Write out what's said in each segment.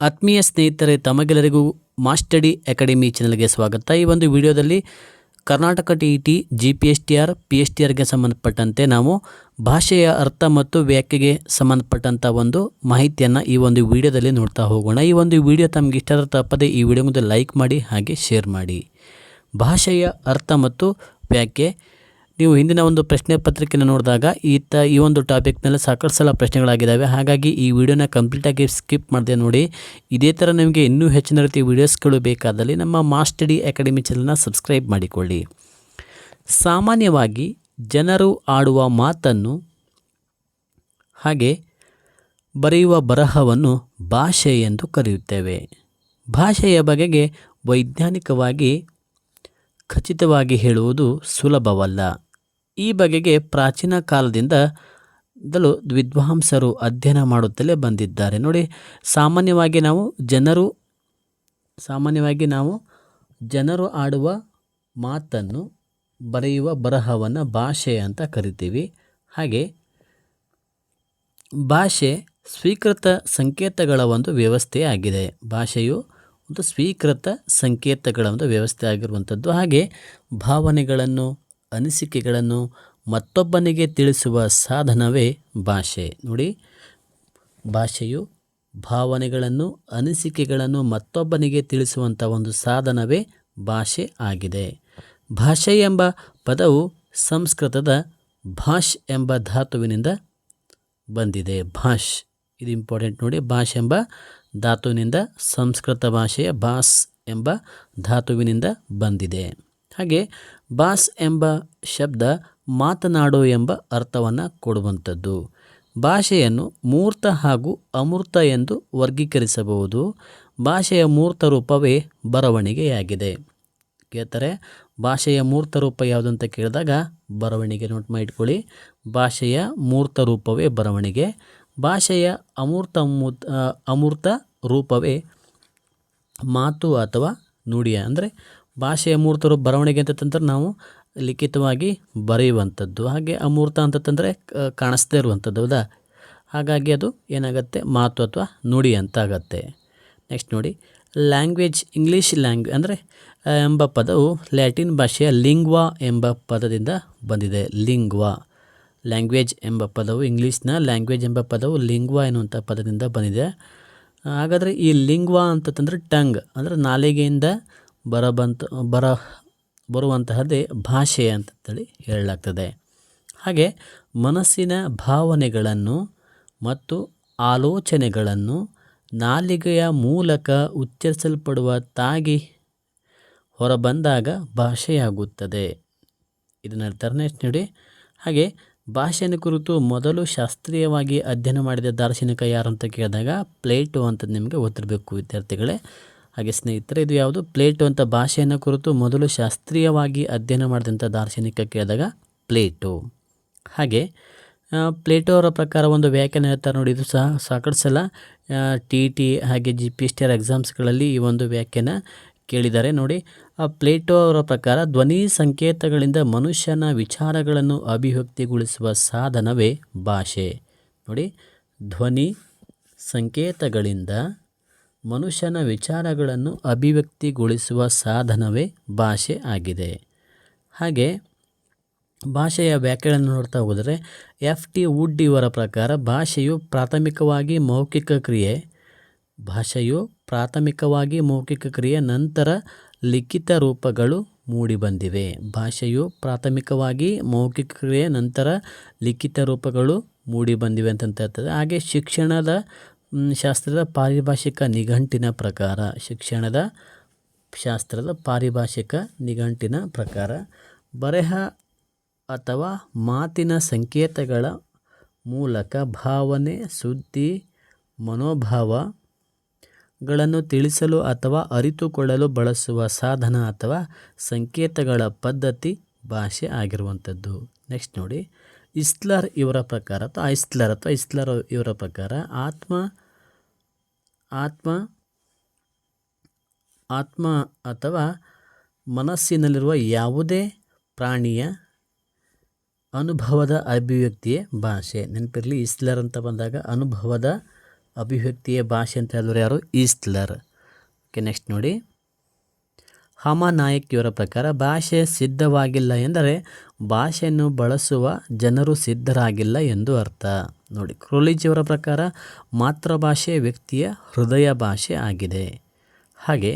ಆತ್ಮೀಯ ಸ್ನೇಹಿತರೆ, ತಮಗೆಲ್ಲರಿಗೂ ಮಾಸ್ಟಡಿ ಅಕಾಡೆಮಿ ಚಾನಲ್ಗೆ ಸ್ವಾಗತ. ಈ ಒಂದು ವಿಡಿಯೋದಲ್ಲಿ ಕರ್ನಾಟಕ ಟಿ GPSTR PSTRಗೆ ಸಂಬಂಧಪಟ್ಟಂತೆ ನಾವು ಭಾಷೆಯ ಅರ್ಥ ಮತ್ತು ವ್ಯಾಖ್ಯೆಗೆ ಸಂಬಂಧಪಟ್ಟಂಥ ಒಂದು ಮಾಹಿತಿಯನ್ನು ಈ ಒಂದು ವಿಡಿಯೋದಲ್ಲಿ ನೋಡ್ತಾ ಹೋಗೋಣ. ಈ ಒಂದು ವಿಡಿಯೋ ತಮಗೆ ಇಷ್ಟ ಆದರೆ ತಪ್ಪದೆ ಈ ವಿಡಿಯೋ ಮುಂದೆ ಲೈಕ್ ಮಾಡಿ ಹಾಗೆ ಶೇರ್ ಮಾಡಿ. ಭಾಷೆಯ ಅರ್ಥ ಮತ್ತು ವ್ಯಾಖ್ಯೆ, ನೀವು ಹಿಂದಿನ ಒಂದು ಪ್ರಶ್ನೆ ಪತ್ರಿಕೆಯನ್ನು ನೋಡಿದಾಗ ಈ ಒಂದು ಟಾಪಿಕ್ನಲ್ಲಿ ಸಾಕಷ್ಟು ಸಲ ಪ್ರಶ್ನೆಗಳಾಗಿದ್ದಾವೆ. ಹಾಗಾಗಿ ಈ ವಿಡಿಯೋನ ಕಂಪ್ಲೀಟಾಗಿ ಸ್ಕಿಪ್ ಮಾಡದೆ ನೋಡಿ. ಇದೇ ಥರ ನಿಮಗೆ ಇನ್ನೂ ಹೆಚ್ಚಿನ ರೀತಿಯ ವೀಡಿಯೋಸ್ಗಳು ಬೇಕಾದಲ್ಲಿ ನಮ್ಮ ಮಾಸ್ಟಡಿ ಅಕಾಡೆಮಿ ಚಾನಲ್ನ ಸಬ್ಸ್ಕ್ರೈಬ್ ಮಾಡಿಕೊಳ್ಳಿ. ಸಾಮಾನ್ಯವಾಗಿ ಜನರು ಆಡುವ ಮಾತನ್ನು ಹಾಗೆ ಬರೆಯುವ ಬರಹವನ್ನು ಭಾಷೆ ಎಂದು ಕರೆಯುತ್ತೇವೆ. ಭಾಷೆಯ ಬಗೆಗೆ ವೈಜ್ಞಾನಿಕವಾಗಿ ಖಚಿತವಾಗಿ ಹೇಳುವುದು ಸುಲಭವಲ್ಲ. ಈ ಬಗೆಗೆ ಪ್ರಾಚೀನ ಕಾಲದಿಂದಲೂ ವಿದ್ವಾಂಸರು ಅಧ್ಯಯನ ಮಾಡುತ್ತಲೇ ಬಂದಿದ್ದಾರೆ. ನೋಡಿ, ಸಾಮಾನ್ಯವಾಗಿ ನಾವು ಜನರು ಆಡುವ ಮಾತನ್ನು ಬರೆಯುವ ಬರಹವನ್ನು ಭಾಷೆ ಅಂತ ಕರಿತೀವಿ. ಹಾಗೆ ಭಾಷೆ ಸ್ವೀಕೃತ ಸಂಕೇತಗಳ ಒಂದು ವ್ಯವಸ್ಥೆ ಆಗಿದೆ. ಭಾಷೆಯು ಒಂದು ಸ್ವೀಕೃತ ಸಂಕೇತಗಳ ಒಂದು ವ್ಯವಸ್ಥೆ ಆಗಿರುವಂಥದ್ದು. ಹಾಗೆ ಭಾವನೆಗಳನ್ನು, ಅನಿಸಿಕೆಗಳನ್ನು ಮತ್ತೊಬ್ಬನಿಗೆ ತಿಳಿಸುವ ಸಾಧನವೇ ಭಾಷೆ. ನೋಡಿ, ಭಾಷೆಯು ಭಾವನೆಗಳನ್ನು, ಅನಿಸಿಕೆಗಳನ್ನು ಮತ್ತೊಬ್ಬನಿಗೆ ತಿಳಿಸುವಂಥ ಒಂದು ಸಾಧನವೇ ಭಾಷೆ ಆಗಿದೆ. ಭಾಷೆ ಎಂಬ ಪದವು ಸಂಸ್ಕೃತದ ಭಾಷ್ ಎಂಬ ಧಾತುವಿನಿಂದ ಬಂದಿದೆ. ಭಾಷ್, ಇದು ಇಂಪಾರ್ಟೆಂಟ್ ನೋಡಿ. ಭಾಷ್ ಎಂಬ ಧಾತುವಿನಿಂದ, ಸಂಸ್ಕೃತ ಭಾಷೆಯ ಭಾಸ್ ಎಂಬ ಧಾತುವಿನಿಂದ ಬಂದಿದೆ. ಹಾಗೆ ಭಾಸ್ ಎಂಬ ಶಬ್ದ ಮಾತನಾಡು ಎಂಬ ಅರ್ಥವನ್ನು ಕೊಡುವಂಥದ್ದು. ಭಾಷೆಯನ್ನು ಮೂರ್ತ ಹಾಗೂ ಅಮೂರ್ತ ಎಂದು ವರ್ಗೀಕರಿಸಬಹುದು. ಭಾಷೆಯ ಮೂರ್ತ ರೂಪವೇ ಬರವಣಿಗೆಯಾಗಿದೆ. ಕೇಳ್ತಾರೆ, ಭಾಷೆಯ ಮೂರ್ತ ರೂಪ ಯಾವುದು ಅಂತ ಕೇಳಿದಾಗ ಬರವಣಿಗೆ. ನೋಟ್ ಮಾಡಿ ಇಟ್ಕೊಳ್ಳಿ. ಭಾಷೆಯ ಮೂರ್ತ ರೂಪವೇ ಬರವಣಿಗೆ. ಭಾಷೆಯ ಅಮೂರ್ತ ರೂಪವೇ ಮಾತು ಅಥವಾ ನುಡಿಯ. ಅಂದರೆ ಭಾಷೆಯ ಮೂರ್ತ ರೂಪ ಬರವಣಿಗೆ ಅಂತಂದ್ರೆ ನಾವು ಲಿಖಿತವಾಗಿ ಬರೆಯುವಂಥದ್ದು. ಹಾಗೆ ಅಮೂರ್ತ ಅಂತಂದರೆ ಕಾಣಿಸ್ದೇ ಇರುವಂಥದ್ದು, ಹೌದಾ? ಹಾಗಾಗಿ ಅದು ಏನಾಗುತ್ತೆ, ಮಾತು ಅಥವಾ ನುಡಿ ಅಂತ ಆಗತ್ತೆ. ನೆಕ್ಸ್ಟ್ ನೋಡಿ, ಲ್ಯಾಂಗ್ವೇಜ್. ಇಂಗ್ಲೀಷ್ ಅಂದರೆ ಎಂಬ ಪದವು ಲ್ಯಾಟಿನ್ ಭಾಷೆಯ ಲಿಂಗ್ವಾ ಎಂಬ ಪದದಿಂದ ಬಂದಿದೆ. ಲಿಂಗ್ವಾ, ಲ್ಯಾಂಗ್ವೇಜ್ ಎಂಬ ಪದವು ಇಂಗ್ಲೀಷ್ನ ಲ್ಯಾಂಗ್ವೇಜ್ ಎಂಬ ಪದವು ಲಿಂಗ್ವಾ ಎನ್ನುವಂಥ ಪದದಿಂದ ಬಂದಿದೆ. ಹಾಗಾದರೆ ಈ ಲಿಂಗ್ವಾ ಅಂತಂದರೆ ಟಂಗ್, ಅಂದರೆ ನಾಲಿಗೆಯಿಂದ ಬರುವಂತಹದ್ದೇ ಭಾಷೆ ಅಂತೇಳಿ ಹೇಳಲಾಗ್ತದೆ. ಹಾಗೆ ಮನಸ್ಸಿನ ಭಾವನೆಗಳನ್ನು ಮತ್ತು ಆಲೋಚನೆಗಳನ್ನು ನಾಲಿಗೆಯ ಮೂಲಕ ಉಚ್ಚರಿಸಲ್ಪಡುವ ತಾಗಿ ಹೊರಬಂದಾಗ ಭಾಷೆಯಾಗುತ್ತದೆ. ಇದನ್ನ ಹೇಳ್ತಾರೆ. ನೆಕ್ಸ್ಟ್ ನೋಡಿ, ಹಾಗೆ ಭಾಷೆಯನ್ನು ಕುರಿತು ಮೊದಲು ಶಾಸ್ತ್ರೀಯವಾಗಿ ಅಧ್ಯಯನ ಮಾಡಿದ ದಾರ್ಶನಿಕ ಯಾರು ಅಂತ ಕೇಳಿದಾಗ ಪ್ಲೇಟೋ ಅಂತ ನಿಮಗೆ ಗೊತ್ತಿರಬೇಕು ವಿದ್ಯಾರ್ಥಿಗಳೇ. ಹಾಗೆ ಸ್ನೇಹಿತರೆ, ಇದು ಯಾವುದು? ಪ್ಲೇಟೋ ಅಂತ. ಭಾಷೆಯನ್ನು ಕುರಿತು ಮೊದಲು ಶಾಸ್ತ್ರೀಯವಾಗಿ ಅಧ್ಯಯನ ಮಾಡಿದಂಥ ದಾರ್ಶನಿಕ ಕೇಳಿದಾಗ ಪ್ಲೇಟೋ. ಹಾಗೆ ಪ್ಲೇಟೋ ಅವರ ಪ್ರಕಾರ ಒಂದು ವ್ಯಾಖ್ಯಾನ ಹೇಳ್ತಾರೆ ನೋಡಿ. ಇದು ಸಹ ಸಾಕಷ್ಟು ಸಲ TT ಹಾಗೆ GPSTR ಎಕ್ಸಾಮ್ಸ್ಗಳಲ್ಲಿ ಈ ಒಂದು ವ್ಯಾಖ್ಯಾನ ಕೇಳಿದ್ದಾರೆ ನೋಡಿ. ಪ್ಲೇಟೋ ಅವರ ಪ್ರಕಾರ ಧ್ವನಿ ಸಂಕೇತಗಳಿಂದ ಮನುಷ್ಯನ ವಿಚಾರಗಳನ್ನು ಅಭಿವ್ಯಕ್ತಿಗೊಳಿಸುವ ಸಾಧನವೇ ಭಾಷೆ. ನೋಡಿ, ಧ್ವನಿ ಸಂಕೇತಗಳಿಂದ ಮನುಷ್ಯನ ವಿಚಾರಗಳನ್ನು ಅಭಿವ್ಯಕ್ತಿಗೊಳಿಸುವ ಸಾಧನವೇ ಭಾಷೆ ಆಗಿದೆ. ಹಾಗೆ ಭಾಷೆಯ ವ್ಯಾಖ್ಯಾನ ನೋಡ್ತಾ ಹೋದರೆ FT ವುಡ್ ಇವರ ಪ್ರಕಾರ ಭಾಷೆಯು ಪ್ರಾಥಮಿಕವಾಗಿ ಮೌಖಿಕ ಕ್ರಿಯೆ ನಂತರ ಲಿಖಿತ ರೂಪಗಳು ಮೂಡಿಬಂದಿವೆ. ಭಾಷೆಯು ಪ್ರಾಥಮಿಕವಾಗಿ ಮೌಖಿಕ ಕ್ರಿಯೆ ನಂತರ ಲಿಖಿತ ರೂಪಗಳು ಮೂಡಿಬಂದಿವೆ ಅಂತ ಹೇಳ್ತದೆ. ಹಾಗೆ ಶಾಸ್ತ್ರದ ಪಾರಿಭಾಷಿಕ ನಿಘಂಟಿನ ಪ್ರಕಾರ ಬರೆಹ ಅಥವಾ ಮಾತಿನ ಸಂಕೇತಗಳ ಮೂಲಕ ಭಾವನೆ, ಸುದ್ದಿ, ಮನೋಭಾವಗಳನ್ನು ತಿಳಿಸಲು ಅಥವಾ ಅರಿತುಕೊಳ್ಳಲು ಬಳಸುವ ಸಾಧನ ಅಥವಾ ಸಂಕೇತಗಳ ಪದ್ಧತಿ ಭಾಷೆ ಆಗಿರುವಂಥದ್ದು. ನೆಕ್ಸ್ಟ್ ನೋಡಿ, ಇಸ್ಲರ್ ಇವರ ಪ್ರಕಾರ ಆತ್ಮ ಅಥವಾ ಮನಸ್ಸಿನಲ್ಲಿರುವ ಯಾವುದೇ ಪ್ರಾಣಿಯ ಅನುಭವದ ಅಭಿವ್ಯಕ್ತಿಯೇ ಭಾಷೆ. ನೆನಪಿರಲಿ, ಇಸ್ಲರ್ ಅಂತ ಬಂದಾಗ ಅನುಭವದ ಅಭಿವ್ಯಕ್ತಿಯ ಭಾಷೆ ಅಂತ ಹೇಳಿದ್ರು ಯಾರು? ಈಸ್ಟ್ಲರ್. ಓಕೆ, ನೆಕ್ಸ್ಟ್ ನೋಡಿ, ಹಮಾನಾಯಕ್ ಇವರ ಪ್ರಕಾರ ಭಾಷೆ ಸಿದ್ಧವಾಗಿಲ್ಲ ಎಂದರೆ ಭಾಷೆಯನ್ನು ಬಳಸುವ ಜನರು ಸಿದ್ಧರಾಗಿಲ್ಲ ಎಂದು ಅರ್ಥ. ನೋಡಿ, ಕ್ರೋಲಿಜ್ ಇವರ ಪ್ರಕಾರ ಮಾತೃಭಾಷೆ ವ್ಯಕ್ತಿಯ ಹೃದಯ ಭಾಷೆ ಆಗಿದೆ. ಹಾಗೆ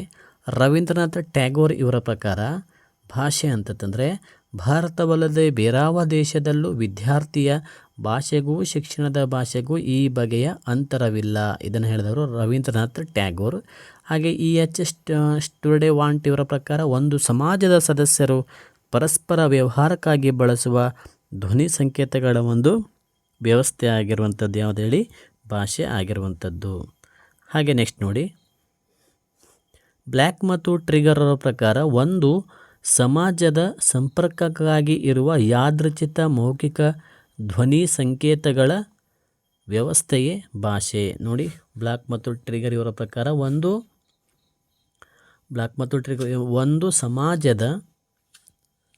ರವೀಂದ್ರನಾಥ್ ಟ್ಯಾಗೋರ್ ಇವರ ಪ್ರಕಾರ ಭಾಷೆ ಅಂತಂದರೆ ಭಾರತವಲ್ಲದೆ ಬೇರಾವ ದೇಶದಲ್ಲೂ ವಿದ್ಯಾರ್ಥಿಯ ಭಾಷೆಗೂ ಶಿಕ್ಷಣದ ಭಾಷೆಗೂ ಈ ಬಗೆಯ ಅಂತರವಿಲ್ಲ. ಇದನ್ನು ಹೇಳಿದವರು ರವೀಂದ್ರನಾಥ್ ಟ್ಯಾಗೋರ್. ಹಾಗೆ EH ಸ್ಟುಡೆವಾಂಟ್ ಇವರ ಪ್ರಕಾರ ಒಂದು ಸಮಾಜದ ಸದಸ್ಯರು ಪರಸ್ಪರ ವ್ಯವಹಾರಕ್ಕಾಗಿ ಬಳಸುವ ಧ್ವನಿ ಸಂಕೇತಗಳ ಒಂದು ವ್ಯವಸ್ಥೆ ಆಗಿರುವಂಥದ್ದು ಯಾವುದು ಹೇಳಿ? ಭಾಷೆ ಆಗಿರುವಂಥದ್ದು. ಹಾಗೆ ನೆಕ್ಸ್ಟ್ ನೋಡಿ, ಬ್ಲ್ಯಾಕ್ ಮತ್ತು ಟ್ರಿಗರ್ ಅವರ ಪ್ರಕಾರ ಒಂದು ಸಮಾಜದ ಸಂಪರ್ಕಕ್ಕಾಗಿ ಇರುವ ಯಾದೃಚ್ಛಿಕ ಮೌಖಿಕ ಧ್ವನಿ ಸಂಕೇತಗಳ ವ್ಯವಸ್ಥೆಯೇ ಭಾಷೆ. ನೋಡಿ, ಬ್ಲ್ಯಾಕ್ ಮತ್ತು ಟ್ರಿಗರ್ ಇವರ ಪ್ರಕಾರ ಒಂದು ಸಮಾಜದ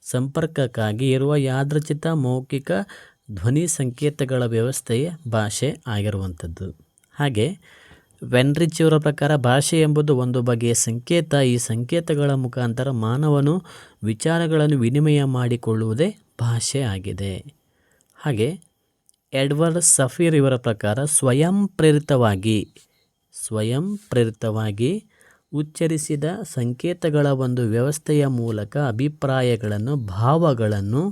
ಸಂಪರ್ಕಕ್ಕಾಗಿ ಇರುವ ಯಾದೃಚ್ಛಿಕ ಮೌಖಿಕ ಧ್ವನಿ ಸಂಕೇತಗಳ ವ್ಯವಸ್ಥೆಯೇ ಭಾಷೆ ಆಗಿರುವಂಥದ್ದು. ಹಾಗೆ ವೆನ್ರಿಚ್ ಇವರ ಪ್ರಕಾರ ಭಾಷೆ ಎಂಬುದು ಒಂದು ಬಗೆಯ ಸಂಕೇತ. ಈ ಸಂಕೇತಗಳ ಮುಖಾಂತರ ಮಾನವನು ವಿಚಾರಗಳನ್ನು ವಿನಿಮಯ ಮಾಡಿಕೊಳ್ಳುವುದೇ ಭಾಷೆ ಆಗಿದೆ. ಹಾಗೆ ಎಡ್ವರ್ಡ್ ಸಫೀರ್ ಇವರ ಪ್ರಕಾರ ಸ್ವಯಂ ಪ್ರೇರಿತವಾಗಿ ಉಚ್ಚರಿಸಿದ ಸಂಕೇತಗಳ ಒಂದು ವ್ಯವಸ್ಥೆಯ ಮೂಲಕ ಅಭಿಪ್ರಾಯಗಳನ್ನು, ಭಾವಗಳನ್ನು,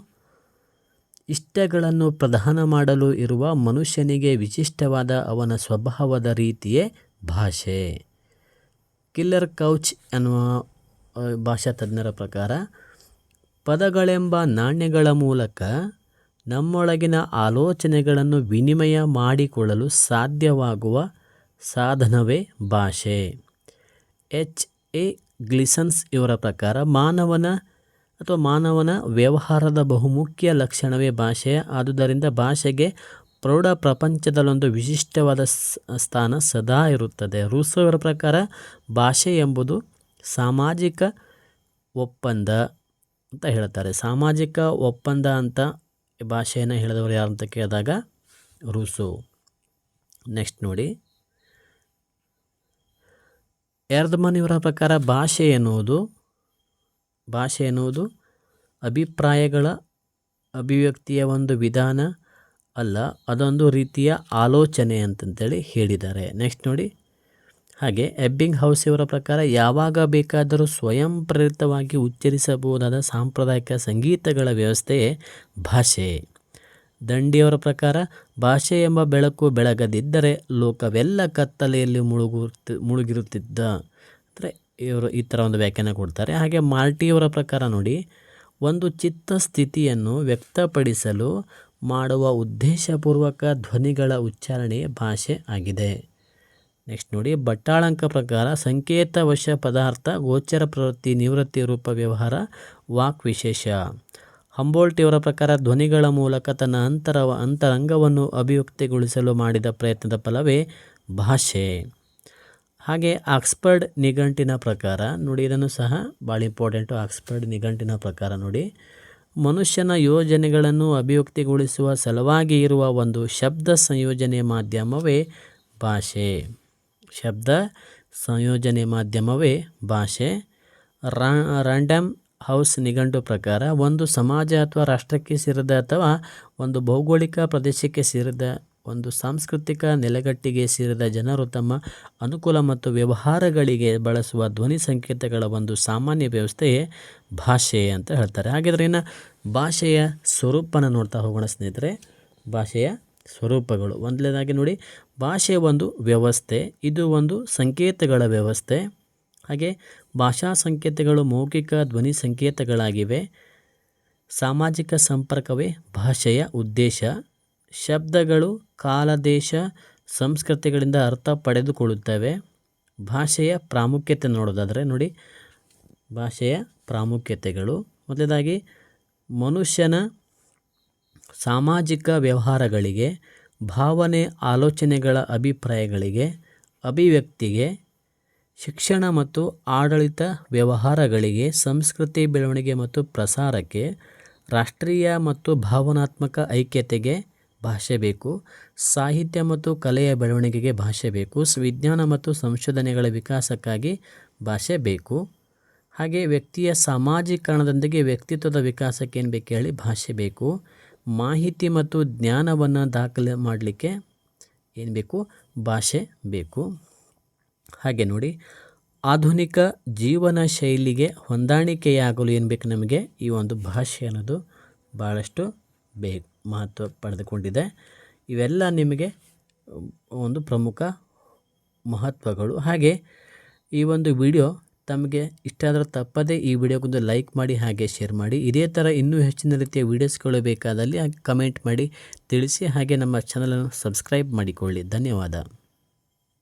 ಇಷ್ಟಗಳನ್ನು ಪ್ರದಾನ ಮಾಡಲು ಇರುವ ಮನುಷ್ಯನಿಗೆ ವಿಶಿಷ್ಟವಾದ ಅವನ ಸ್ವಭಾವದ ರೀತಿಯೇ ಭಾಷೆ. ಕಿಲ್ಲರ್ ಕೌಚ್ ಎನ್ನುವ ಭಾಷಾ ತಜ್ಞರ ಪ್ರಕಾರ ಪದಗಳೆಂಬ ನಾಣ್ಯಗಳ ಮೂಲಕ ನಮ್ಮೊಳಗಿನ ಆಲೋಚನೆಗಳನ್ನು ವಿನಿಮಯ ಮಾಡಿಕೊಳ್ಳಲು ಸಾಧ್ಯವಾಗುವ ಸಾಧನವೇ ಭಾಷೆ. H.A. ಗ್ಲಿಸನ್ಸ್ ಇವರ ಪ್ರಕಾರ ಮಾನವನ ವ್ಯವಹಾರದ ಬಹುಮುಖ್ಯ ಲಕ್ಷಣವೇ ಭಾಷೆ. ಆದುದರಿಂದ ಭಾಷೆಗೆ ಪ್ರೌಢ ಪ್ರಪಂಚದಲ್ಲೊಂದು ವಿಶಿಷ್ಟವಾದ ಸ್ಥಾನ ಸದಾ ಇರುತ್ತದೆ. ರೂಸೋ ಇವರ ಪ್ರಕಾರ ಭಾಷೆ ಎಂಬುದು ಸಾಮಾಜಿಕ ಒಪ್ಪಂದ ಅಂತ ಹೇಳ್ತಾರೆ. ಸಾಮಾಜಿಕ ಒಪ್ಪಂದ ಅಂತ ಭಾಷೆಯನ್ನು ಹೇಳಿದವರು ಯಾರು ಅಂತ ಕೇಳಿದಾಗ ರೂಸೋ. ನೆಕ್ಸ್ಟ್ ನೋಡಿ, ಎರ್ದಮನ್ ಇವರ ಪ್ರಕಾರ ಭಾಷೆ ಎನ್ನುವುದು ಅಭಿಪ್ರಾಯಗಳ ಅಭಿವ್ಯಕ್ತಿಯ ಒಂದು ವಿಧಾನ ಅಲ್ಲ, ಅದೊಂದು ರೀತಿಯ ಆಲೋಚನೆ ಅಂತಂತೇಳಿ ಹೇಳಿದ್ದಾರೆ. ನೆಕ್ಸ್ಟ್ ನೋಡಿ, ಹಾಗೆ ಎಬ್ಬಿಂಗ್ ಹೌಸ್ ಇವರ ಪ್ರಕಾರ ಯಾವಾಗ ಬೇಕಾದರೂ ಸ್ವಯಂ ಪ್ರೇರಿತವಾಗಿ ಉಚ್ಚರಿಸಬಹುದಾದ ಸಾಂಪ್ರದಾಯಿಕ ಸಂಗೀತಗಳ ವ್ಯವಸ್ಥೆಯೇ ಭಾಷೆ. ದಂಡಿಯವರ ಪ್ರಕಾರ ಭಾಷೆ ಎಂಬ ಬೆಳಕು ಬೆಳಗದಿದ್ದರೆ ಲೋಕವೆಲ್ಲ ಕತ್ತಲೆಯಲ್ಲಿ ಮುಳುಗಿರುತ್ತಿದ್ದ. ಅಂದರೆ ಇವರು ಈ ಥರ ಒಂದು ವ್ಯಾಖ್ಯಾನ ಕೊಡ್ತಾರೆ. ಹಾಗೆ ಮಾರ್ಟಿಯವರ ಪ್ರಕಾರ ನೋಡಿ, ಒಂದು ಚಿತ್ತಸ್ಥಿತಿಯನ್ನು ವ್ಯಕ್ತಪಡಿಸಲು ಮಾಡುವ ಉದ್ದೇಶಪೂರ್ವಕ ಧ್ವನಿಗಳ ಉಚ್ಚಾರಣೆಯೇ ಭಾಷೆ ಆಗಿದೆ. ನೆಕ್ಸ್ಟ್ ನೋಡಿ, ಭಟ್ಟಾಳಂಕ ಪ್ರಕಾರ ಸಂಕೇತವಶ ಪದಾರ್ಥ, ಗೋಚರ ಪ್ರವೃತ್ತಿ, ನಿವೃತ್ತಿ ರೂಪ ವ್ಯವಹಾರ, ವಾಕ್ ವಿಶೇಷ. ಹಂಬೋಲ್ಟ್ ಇವರ ಪ್ರಕಾರ ಧ್ವನಿಗಳ ಮೂಲಕ ತನ್ನ ಅಂತರಂಗವನ್ನು ಅಭಿವ್ಯಕ್ತಿಗೊಳಿಸಲು ಮಾಡಿದ ಪ್ರಯತ್ನದ ಫಲವೇ ಭಾಷೆ. ಹಾಗೆ ಆಕ್ಸ್ಫರ್ಡ್ ನಿಘಂಟಿನ ಪ್ರಕಾರ ನೋಡಿ, ಇದನ್ನು ಸಹ ಭಾಳ ಇಂಪಾರ್ಟೆಂಟು. ಆಕ್ಸ್ಫರ್ಡ್ ನಿಘಂಟಿನ ಪ್ರಕಾರ ನೋಡಿ, ಮನುಷ್ಯನ ಯೋಜನೆಗಳನ್ನು ಅಭಿವ್ಯಕ್ತಿಗೊಳಿಸುವ ಸಲುವಾಗಿ ಇರುವ ಒಂದು ಶಬ್ದ ಸಂಯೋಜನೆ ಮಾಧ್ಯಮವೇ ಭಾಷೆ. ಶಬ್ದ ಸಂಯೋಜನೆ ಮಾಧ್ಯಮವೇ ಭಾಷೆ. ರ್ಯಾಂಡಮ್ ಹೌಸ್ ನಿಘಂಟು ಪ್ರಕಾರ ಒಂದು ಸಮಾಜ ಅಥವಾ ರಾಷ್ಟ್ರಕ್ಕೆ ಸೇರಿದ ಅಥವಾ ಒಂದು ಭೌಗೋಳಿಕ ಪ್ರದೇಶಕ್ಕೆ ಸೇರಿದ ಒಂದು ಸಾಂಸ್ಕೃತಿಕ ನೆಲೆಗಟ್ಟಿಗೆ ಸೇರಿದ ಜನರು ತಮ್ಮ ಅನುಕೂಲ ಮತ್ತು ವ್ಯವಹಾರಗಳಿಗೆ ಬಳಸುವ ಧ್ವನಿ ಸಂಕೇತಗಳ ಒಂದು ಸಾಮಾನ್ಯ ವ್ಯವಸ್ಥೆಯೇ ಭಾಷೆ ಅಂತ ಹೇಳ್ತಾರೆ. ಹಾಗಿದ್ರೆ ಇನ್ನು ಭಾಷೆಯ ಸ್ವರೂಪನ ನೋಡ್ತಾ ಹೋಗೋಣ ಸ್ನೇಹಿತರೆ. ಭಾಷೆಯ ಸ್ವರೂಪಗಳು ಒಂದನೇದಾಗಿ ನೋಡಿ, ಭಾಷೆ ಒಂದು ವ್ಯವಸ್ಥೆ, ಇದು ಒಂದು ಸಂಕೇತಗಳ ವ್ಯವಸ್ಥೆ. ಹಾಗೆ ಭಾಷಾ ಸಂಕೇತಗಳು ಮೌಖಿಕ ಧ್ವನಿ ಸಂಕೇತಗಳಾಗಿವೆ. ಸಾಮಾಜಿಕ ಸಂಪರ್ಕವೇ ಭಾಷೆಯ ಉದ್ದೇಶ. ಶಬ್ದಗಳು ಕಾಲ, ದೇಶ, ಸಂಸ್ಕೃತಿಗಳಿಂದ ಅರ್ಥ ಪಡೆದುಕೊಳ್ಳುತ್ತವೆ. ಭಾಷೆಯ ಪ್ರಾಮುಖ್ಯತೆ ನೋಡೋದಾದರೆ ನೋಡಿ, ಭಾಷೆಯ ಪ್ರಾಮುಖ್ಯತೆಗಳು ಮೊದಲನೇದಾಗಿ ಮನುಷ್ಯನ ಸಾಮಾಜಿಕ ವ್ಯವಹಾರಗಳಿಗೆ, ಭಾವನೆ, ಆಲೋಚನೆಗಳ ಅಭಿಪ್ರಾಯಗಳಿಗೆ, ಅಭಿವ್ಯಕ್ತಿಗೆ, ಶಿಕ್ಷಣ ಮತ್ತು ಆಡಳಿತ ವ್ಯವಹಾರಗಳಿಗೆ, ಸಂಸ್ಕೃತಿ ಬೆಳವಣಿಗೆ ಮತ್ತು ಪ್ರಸಾರಕ್ಕೆ, ರಾಷ್ಟ್ರೀಯ ಮತ್ತು ಭಾವನಾತ್ಮಕ ಐಕ್ಯತೆಗೆ, ಭಾಷೆ ಬೇಕು. ಸಾಹಿತ್ಯ ಮತ್ತು ಕಲೆಯ ಬೆಳವಣಿಗೆಗೆ ಭಾಷೆ ಬೇಕು. ವಿಜ್ಞಾನ ಮತ್ತು ಸಂಶೋಧನೆಗಳ ವಿಕಾಸಕ್ಕಾಗಿ ಭಾಷೆ ಬೇಕು. ಹಾಗೆ ವ್ಯಕ್ತಿಯ ಸಾಮಾಜೀಕರಣದೊಂದಿಗೆ ವ್ಯಕ್ತಿತ್ವದ ವಿಕಾಸಕ್ಕೆ ಏನು ಬೇಕು ಹೇಳಿ ಭಾಷೆ ಬೇಕು. ಮಾಹಿತಿ ಮತ್ತು ಜ್ಞಾನವನ್ನು ದಾಖಲೆ ಮಾಡಲಿಕ್ಕೆ ಏನು ಬೇಕು ಭಾಷೆ ಬೇಕು. ಹಾಗೆ ನೋಡಿ, ಆಧುನಿಕ ಜೀವನ ಶೈಲಿಗೆ ಹೊಂದಾಣಿಕೆಯಾಗಲು ಏನು ಬೇಕು ನಮಗೆ ಈ ಒಂದು ಭಾಷೆ ಅನ್ನೋದು ಭಾಳಷ್ಟು ಮಹತ್ವ ಪಡೆದುಕೊಂಡಿದೆ. ಇವೆಲ್ಲ ನಿಮಗೆ ಒಂದು ಪ್ರಮುಖ ಮಹತ್ವಗಳು. ಹಾಗೆ ಈ ಒಂದು ವಿಡಿಯೋ ತಮಗೆ ಇಷ್ಟ ಆದರೆ ತಪ್ಪದೇ ಈ ವಿಡಿಯೋಗೊಂದು ಲೈಕ್ ಮಾಡಿ, ಹಾಗೆ ಶೇರ್ ಮಾಡಿ. ಇದೇ ಥರ ಇನ್ನೂ ಹೆಚ್ಚಿನ ರೀತಿಯ ವೀಡಿಯೋಸ್ಗಳು ಬೇಕಾದಲ್ಲಿ ಕಮೆಂಟ್ ಮಾಡಿ ತಿಳಿಸಿ. ಹಾಗೆ ನಮ್ಮ ಚಾನಲನ್ನು ಸಬ್ಸ್ಕ್ರೈಬ್ ಮಾಡಿಕೊಳ್ಳಿ. ಧನ್ಯವಾದ.